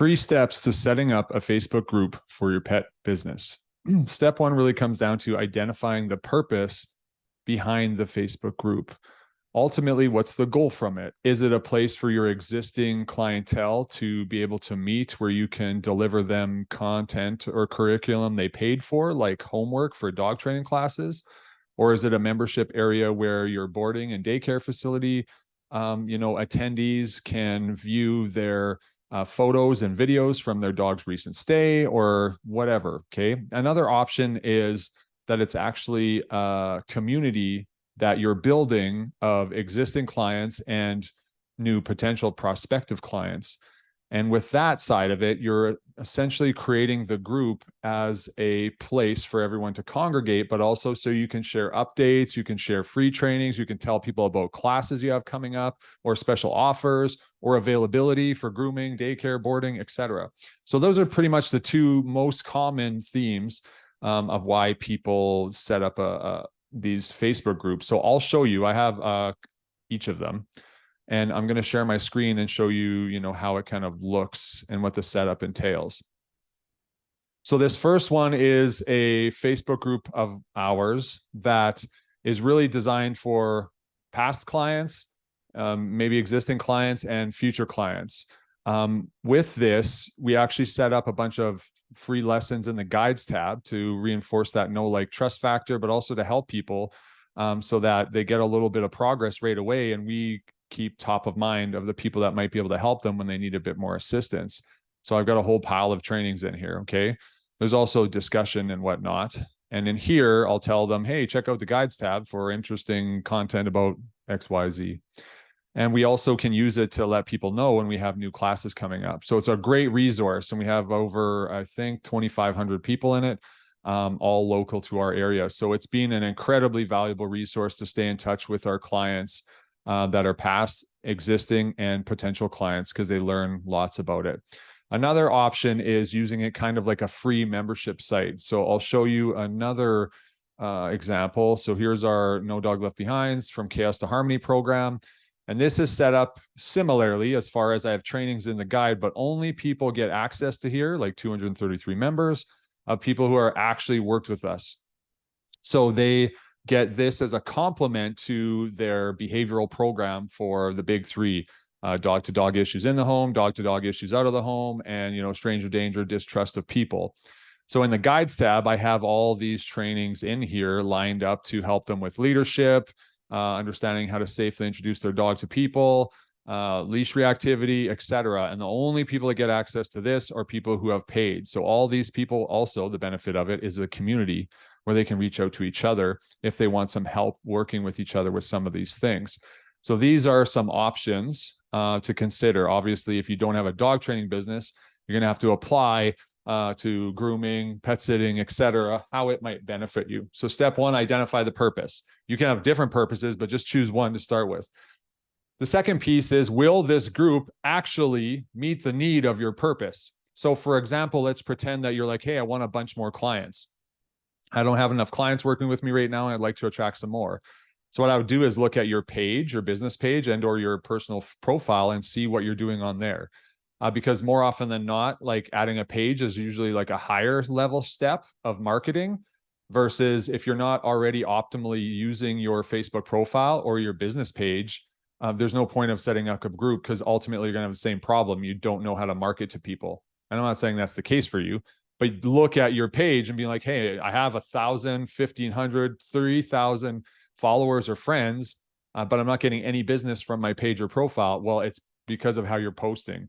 3 steps to setting up a Facebook group for your pet business. Step 1 really comes down to identifying the purpose behind the Facebook group. Ultimately, what's the goal from it? Is it a place for your existing clientele to be able to meet where you can deliver them content or curriculum they paid for, like homework for dog training classes? Or is it a membership area where your boarding and daycare facility, attendees can view their photos and videos from their dog's recent stay or whatever, okay? Another option is that it's actually a community that you're building of existing clients and new potential prospective clients. And with that side of it, you're essentially creating the group as a place for everyone to congregate, but also so you can share updates, you can share free trainings, you can tell people about classes you have coming up or special offers or availability for grooming, daycare, boarding, etc. So those are pretty much the 2 most common themes of why people set up these Facebook groups. So I'll show you, I have each of them. And I'm going to share my screen and show you, how it kind of looks and what the setup entails. So this first one is a Facebook group of ours that is really designed for past clients, maybe existing clients and future clients. With this, we actually set up a bunch of free lessons in the guides tab to reinforce that know, like, trust factor, but also to help people so that they get a little bit of progress right away. And we keep top of mind of the people that might be able to help them when they need a bit more assistance. So I've got a whole pile of trainings in here, okay? There's also discussion and whatnot. And in here, I'll tell them, hey, check out the guides tab for interesting content about XYZ. And we also can use it to let people know when we have new classes coming up. So it's a great resource. And we have over, I think, 2,500 people in it, all local to our area. So it's been an incredibly valuable resource to stay in touch with our clients that are past, existing, and potential clients, because they learn lots about it. Another option is using it kind of like a free membership site. So I'll show you another example. So here's our No Dog Left Behinds from Chaos to Harmony program. And this is set up similarly as far as I have trainings in the guide, but only people get access to here, like 233 members of people who are actually worked with us. So they get this as a complement to their behavioral program for the big 3, dog-to-dog issues in the home, dog-to-dog issues out of the home, and, stranger danger, distrust of people. So in the guides tab, I have all these trainings in here lined up to help them with leadership, understanding how to safely introduce their dog to people, leash reactivity, etc. And the only people that get access to this are people who have paid. So all these people, also the benefit of it is a community where they can reach out to each other if they want some help working with each other with some of these things. So these are some options to consider. Obviously, if you don't have a dog training business, you're going to have to apply to grooming, pet sitting, etc., how it might benefit you. So step 1, identify the purpose. You can have different purposes, but just choose one to start with. The second piece is, will this group actually meet the need of your purpose? So for example, let's pretend that you're like, hey, I want a bunch more clients. I don't have enough clients working with me right now, and I'd like to attract some more. So what I would do is look at your page, your business page, and or your personal profile and see what you're doing on there. Because more often than not, like, adding a page is usually like a higher level step of marketing, versus if you're not already optimally using your Facebook profile or your business page, there's no point of setting up a group, because ultimately you're going to have the same problem. You don't know how to market to people. And I'm not saying that's the case for you, but look at your page and be like, hey, I have 1,000, 1,500, 3,000 followers or friends, but I'm not getting any business from my page or profile. Well, it's because of how you're posting.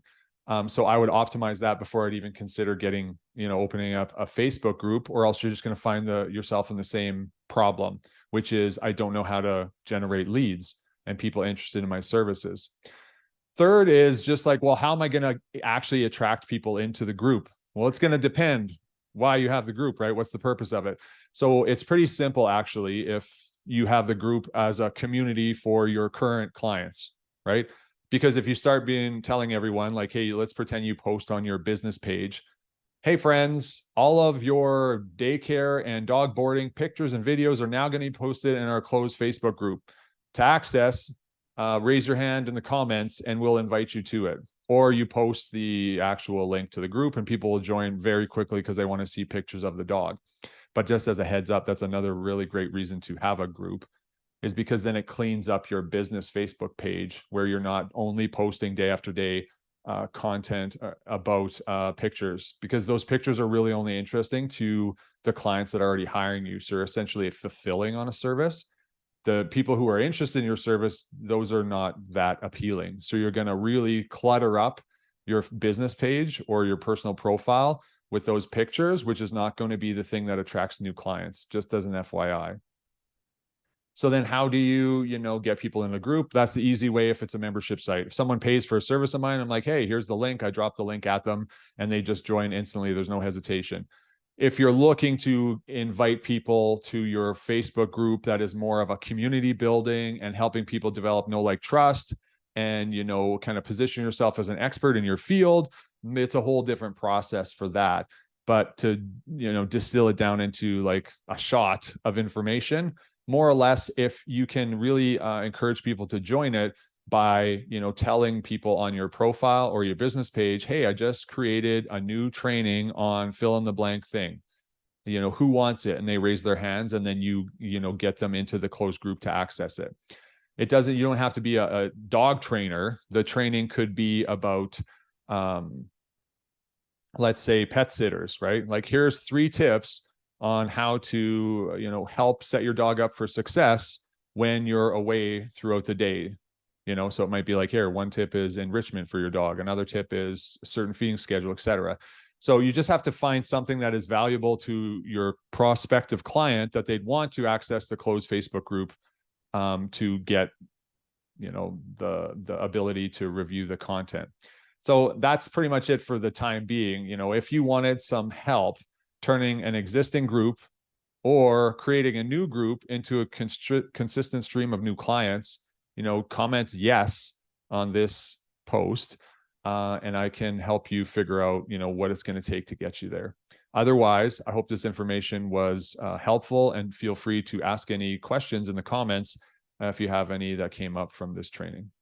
So I would optimize that before I'd even consider getting, opening up a Facebook group, or else you're just going to find yourself in the same problem, which is, I don't know how to generate leads and people interested in my services. Third is just like, well, how am I going to actually attract people into the group? Well, it's going to depend why you have the group, right? What's the purpose of it? So it's pretty simple, actually, if you have the group as a community for your current clients, right? Because if you start telling everyone like, hey, let's pretend you post on your business page, hey friends, all of your daycare and dog boarding pictures and videos are now going to be posted in our closed Facebook group. To access, raise your hand in the comments and we'll invite you to it. Or you post the actual link to the group and people will join very quickly because they want to see pictures of the dog. But just as a heads up, that's another really great reason to have a group, is because then it cleans up your business Facebook page where you're not only posting day after day content about pictures, because those pictures are really only interesting to the clients that are already hiring you. So you're essentially fulfilling on a service. The people who are interested in your service, those are not that appealing. So you're going to really clutter up your business page or your personal profile with those pictures, which is not going to be the thing that attracts new clients, just as an FYI. So then how do you, get people in the group? That's the easy way if it's a membership site. If someone pays for a service of mine, I'm like, hey, here's the link. I drop the link at them and they just join instantly. There's no hesitation. If you're looking to invite people to your Facebook group that is more of a community building and helping people develop know, like, trust, and, kind of position yourself as an expert in your field, it's a whole different process for that. But to, distill it down into like a shot of information, more or less, if you can really encourage people to join it by, telling people on your profile or your business page, hey, I just created a new training on fill in the blank thing. Who wants it? And they raise their hands, and then you get them into the closed group to access it. You don't have to be a dog trainer. The training could be about, let's say, pet sitters, right? Like, here's 3 tips on how to, help set your dog up for success when you're away throughout the day. So it might be like, here, 1 tip is enrichment for your dog. Another tip is a certain feeding schedule, etc. So you just have to find something that is valuable to your prospective client that they'd want to access the closed Facebook group to get, the ability to review the content. So that's pretty much it for the time being. If you wanted some help turning an existing group or creating a new group into a consistent stream of new clients, comment yes on this post, and I can help you figure out, what it's going to take to get you there. Otherwise, I hope this information was helpful, and feel free to ask any questions in the comments if you have any that came up from this training.